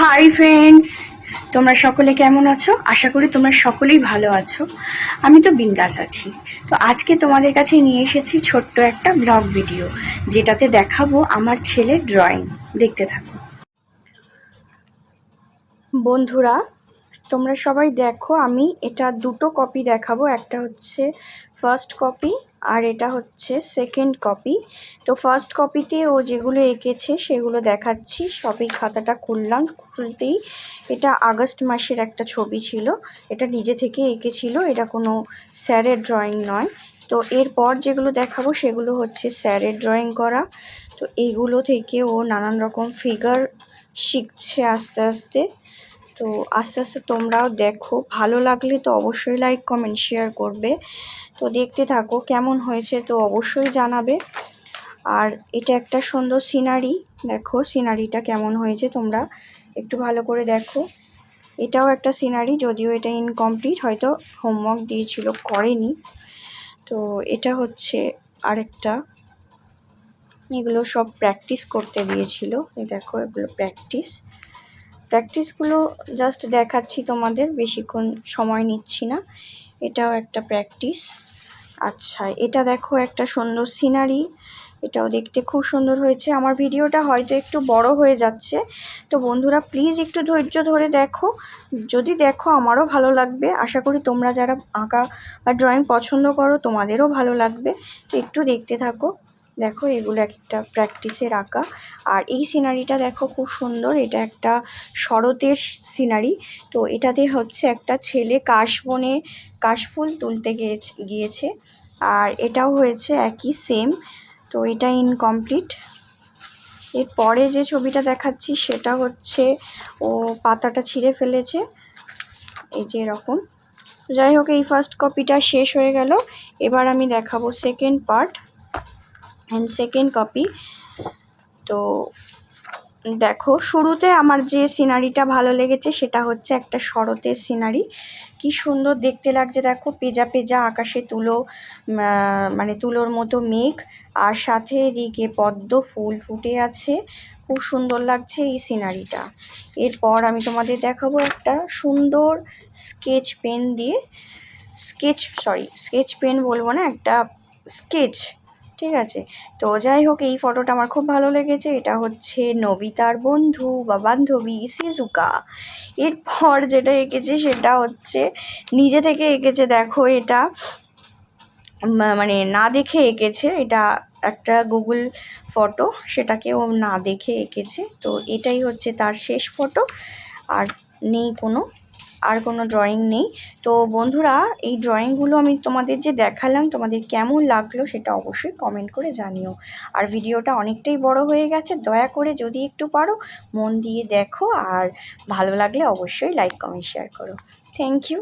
Hi friends, তোমরা সকলে কেমন আছো? আশা করি তোমরা সকলেই ভালো আছো। আমি তো বিন্দাস আছি। তো আজকে তোমাদের কাছে নিয়ে এসেছি ছোট্ট একটা ব্লগ ভিডিও, যেটাতে দেখাবো আমার ছেলের ড্রয়িং। দেখতে থাকো বন্ধুরা। তোমরা সবাই দেখো, আমি এটা দুটো কপি দেখাবো। একটা হচ্ছে ফার্স্ট কপি আর এটা হচ্ছে সেকেন্ড কপি। তো ফার্স্ট কপিতে ও যেগুলো এঁকেছে সেগুলো দেখাচ্ছি। সবই খাতাটা খুললাম, খুলতেই এটা আগস্ট মাসের একটা ছবি ছিল। এটা নিজে থেকে এঁকেছিল, এটা কোনো স্যারের ড্রয়িং নয়। তো এরপর যেগুলো দেখাবো সেগুলো হচ্ছে স্যারের ড্রয়িং করা। তো এইগুলো থেকে ও নানান রকম ফিগার শিখছে আস্তে আস্তে। তো আস্তে আস্তে তোমরাও দেখো, ভালো লাগলে তো অবশ্যই লাইক কমেন্ট শেয়ার করবে। তো দেখতে থাকো কেমন হয়েছে তো অবশ্যই জানাবে। আর এটা একটা সুন্দর সিনারি, দেখো সিনারিটা কেমন হয়েছে তোমরা একটু ভালো করে দেখো। এটাও একটা সিনারি, যদিও এটা ইনকমপ্লিট, হয়তো হোমওয়ার্ক দিয়েছিল করেনি। তো এটা হচ্ছে আরেকটা, এগুলো সব প্র্যাকটিস করতে দিয়েছিল। এই দেখো এগুলো প্র্যাকটিসগুলো জাস্ট দেখাচ্ছি তোমাদের, বেশিক্ষণ সময় নিচ্ছি না। এটাও একটা প্র্যাকটিস। আচ্ছা, এটা দেখো একটা সুন্দর সিনারি, এটাও দেখতে খুব সুন্দর হয়েছে। আমার ভিডিওটা হয়তো একটু বড় হয়ে যাচ্ছে, তো বন্ধুরা প্লিজ একটু ধৈর্য ধরে দেখো। যদি দেখো আমারও ভালো লাগবে, আশা করি তোমরা যারা আঁকা বা ড্রয়িং পছন্দ করো তোমাদেরও ভালো লাগবে। তো একটু দেখতে থাকো। দেখো এগুলো একটা প্র্যাকটিসের আঁকা। আর এই সিনারিটা দেখো খুব সুন্দর, এটা একটা শরতের সিনারি। তো এটাতে হচ্ছে একটা ছেলে কাশবনে কাশফুল তুলতে গিয়েছে। আর এটাও হয়েছে একই সেম। তো এটা ইনকমপ্লিট। এরপরে যে ছবিটা দেখাচ্ছি সেটা হচ্ছে ও পাতাটা ছিঁড়ে ফেলেছে, এই যে এরকম। যাই হোক, এই ফার্স্ট কপিটা শেষ হয়ে গেল। এবার আমি দেখাবো second part and second copy. তো দেখো, শুরুতে আমার যে সিনারিটা ভালো লেগেছে সেটা হচ্ছে একটা শরতের সিনারি। কি সুন্দর দেখতে লাগছে দেখো, পেজা পেজা আকাশে তুলো, মানে তুলোর মতো মেঘ, আর সাথে এদিকে পদ্ম ফুল ফুটে আছে। খুব সুন্দর লাগছে এই সিনারিটা। এরপর আমি তোমাদের দেখাবো একটা সুন্দর স্কেচ পেন দিয়ে, স্কেচ পেন বলবো না, একটা স্কেচ, ঠিক আছে। তো যাই হোক, এই ফটোটা আমার খুব ভালো লেগেছে। এটা হচ্ছে নবিতার বন্ধু বা বান্ধবী সিজুকা। এরপর যেটা এঁকেছে সেটা হচ্ছে নিজে থেকে এঁকেছে। দেখো এটা মানে না দেখে এঁকেছে, এটা একটা গুগল ফটো, সেটাকে ও না দেখে এঁকেছে। তো এটাই হচ্ছে তার শেষ ফটো, আর নেই কোনো ড্রয়িং নেই। তো বন্ধুরা, এই ড্রয়িংগুলো আমি তোমাদের যে দেখালাম, তোমাদের কেমন লাগলো সেটা অবশ্যই কমেন্ট করে জানিও। আর ভিডিওটা অনেকটাই বড় হয়ে গেছে, দয়া করে যদি একটু পারো মন দিয়ে দেখো, আর ভালো লাগলে অবশ্যই লাইক কমেন্ট শেয়ার করো। Thank you.